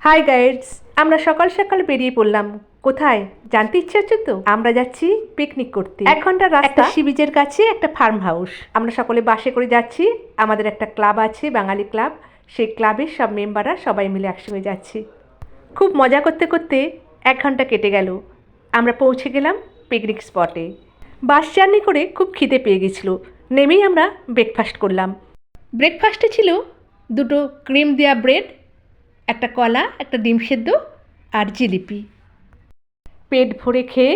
High guides, আমরা সকাল সকাল বেরিয়ে পড়লাম। কোথায় জানতে ইচ্ছে হচ্ছে তো? আমরা যাচ্ছি পিকনিক করতে। 1 ঘন্টা রাস্তা, সি বিচের কাছে একটা ফার্ম হাউস। আমরা সকলে বাসে করে যাচ্ছি। আমাদের একটা ক্লাব আছে, বাঙালি ক্লাব। সেই ক্লাবের সব মেম্বাররা সবাই মিলে একসঙ্গে যাচ্ছি। খুব মজা করতে করতে 1 ঘন্টা কেটে গেল। আমরা পৌঁছে গেলাম পিকনিক স্পটে। বাস জার্নি করে খুব খিদে পেয়ে গেছিল। নেমেই আমরা ব্রেকফাস্ট করলাম। ব্রেকফাস্টে ছিল 2টো ক্রিম দেওয়া ব্রেড, একটা কলা, একটা ডিম সেদ্ধ আর জিলিপি। পেট ভরে খেয়ে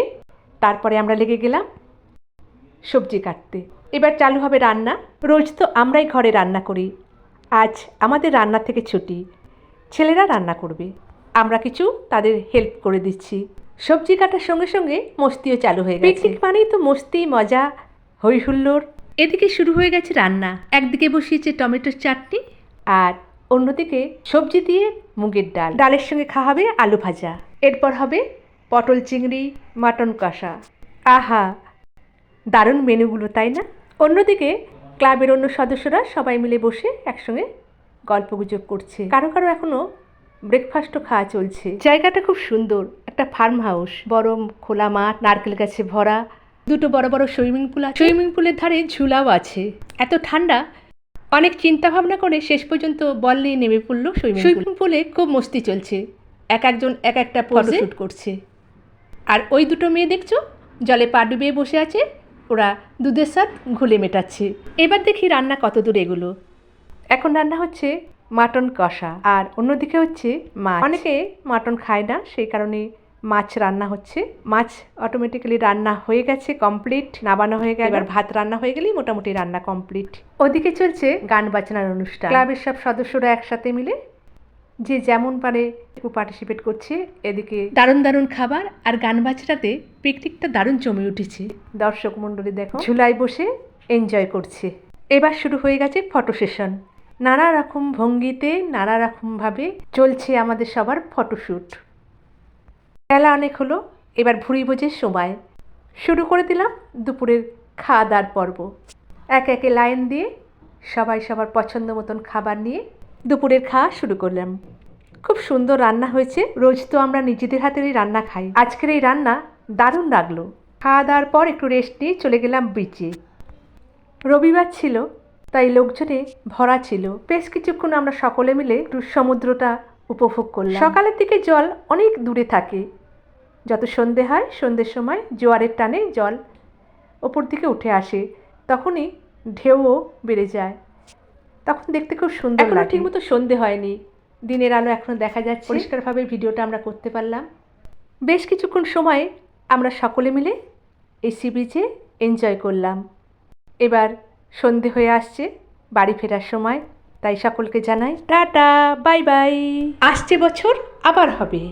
তারপরে আমরা লেগে গেলাম সবজি কাটতে। এবার চালু হবে রান্না। রোজ তো আমরাই ঘরে রান্না করি, আজ আমাদের রান্না থেকে ছুটি। ছেলেরা রান্না করবে, আমরা কিছু তাদের হেল্প করে দিচ্ছি। সবজি কাটার সঙ্গে সঙ্গে মস্তিও চালু হয়ে গেছে। পিকনিক মানেই তো মস্তি, মজা, হই হুল্লোড়। এদিকে শুরু হয়ে গেছে রান্না। একদিকে বসিয়েছে টমেটোর চাটনি, আর অন্যদিকে সবজি দিয়ে মুগের ডাল। ডালের সঙ্গে খাওয়া হবে আলু ভাজা। এরপর হবে পটল চিংড়ি, মাটন কষা। আহা, দারুণ মেনুগুলো, তাই না? অন্যদিকে ক্লাবের অন্য সদস্যরা সবাই মিলে বসে একসঙ্গে গল্পগুজব করছে। কারো কারো এখনো ব্রেকফাস্টও খাওয়া চলছে। জায়গাটা খুব সুন্দর, একটা ফার্ম হাউস, বড় খোলা মাঠ, নারকেল গাছে ভরা, 2টো বড় বড় সুইমিং পুল আছে। সুইমিং পুলের ধারে ঝুলাও আছে। এত ঠান্ডা, অনেক চিন্তা ভাবনা করে শেষ পর্যন্ত বল নিয়ে নেমে পড়লো সুইমিং পুলে। খুব মস্তি চলছে, একজন এক একটা ফটোশ্যুট করছে। আর ওই 2টো মেয়ে দেখছো জলে পা ডুবিয়ে বসে আছে, ওরা দুধের স্বাদ ঘুলে মেটাচ্ছে। এবার দেখি রান্না কত দূর এগুলো। এখন রান্না হচ্ছে মাটন কষা, আর অন্যদিকে হচ্ছে মাছ। অনেকে মাটন খায় না, সেই কারণে মাছ রান্না হচ্ছে। মাছ অটোমেটিক্যালি রান্না হয়ে গেছে, কমপ্লিট, নামানো হয়ে গেছে। এবার ভাত রান্না হয়ে গেলেই মোটামুটি রান্না কমপ্লিট। ওদিকে চলছে গান বাজনার অনুষ্ঠান। ক্লাবের সব সদস্যরা একসাথে মিলে যে যেমন পারে পার্টিসিপেট করছে। এদিকে দারুণ দারুণ খাবার আর গান বাজনাতে পিকনিকটা দারুণ জমে উঠেছে। দর্শক মণ্ডলী দেখো ঝুলায় বসে এনজয় করছে। এবার শুরু হয়ে গেছে ফটো সেশন। নানা রকম ভঙ্গিতে, নানা রকমভাবে চলছে আমাদের সবার ফটোশ্যুট। বেলা অনেক হলো, এবার ভুঁড়ি ভোজের সময়। শুরু করে দিলাম দুপুরের খাওয়া দাওয়ার পর্ব। একে একে লাইন দিয়ে সবাই সবার পছন্দ মতন খাবার নিয়ে দুপুরের খাওয়া শুরু করলাম। খুব সুন্দর রান্না হয়েছে। রোজ তো আমরা নিজেদের হাতেরই রান্না খাই, আজকের এই রান্না দারুণ লাগলো। খাওয়া দাওয়ার পর একটু রেস্ট নিয়ে চলে গেলাম বিচে। রবিবার ছিল, তাই লোকজনে ভরা ছিল। বেশ কিছুক্ষণ আমরা সকলে মিলে একটু সমুদ্রটা উপভোগ করলাম। সকালের দিকে জল অনেক দূরে থাকে, যত সন্ধে হয় সন্ধ্যের সময় জোয়ারের টানে জল ওপর দিকে উঠে আসে, তখনই ঢেউও বেড়ে যায়, তখন দেখতে খুব সুন্দর লাগে। এখনো ঠিকমতো সন্ধে হয়নি, দিনের আলো এখনো দেখা যাচ্ছে। পরিষ্কারভাবে ভিডিওটা আমরা করতে পারলাম। বেশ কিছুক্ষণ সময় আমরা সকলে মিলে এই সি বিচে এনজয় করলাম। এবার সন্ধে হয়ে আসছে, বাড়ি ফেরার সময়, তাই সকলকে জানাই টাটা, বাই বাই। আসছে বছর আবার হবে।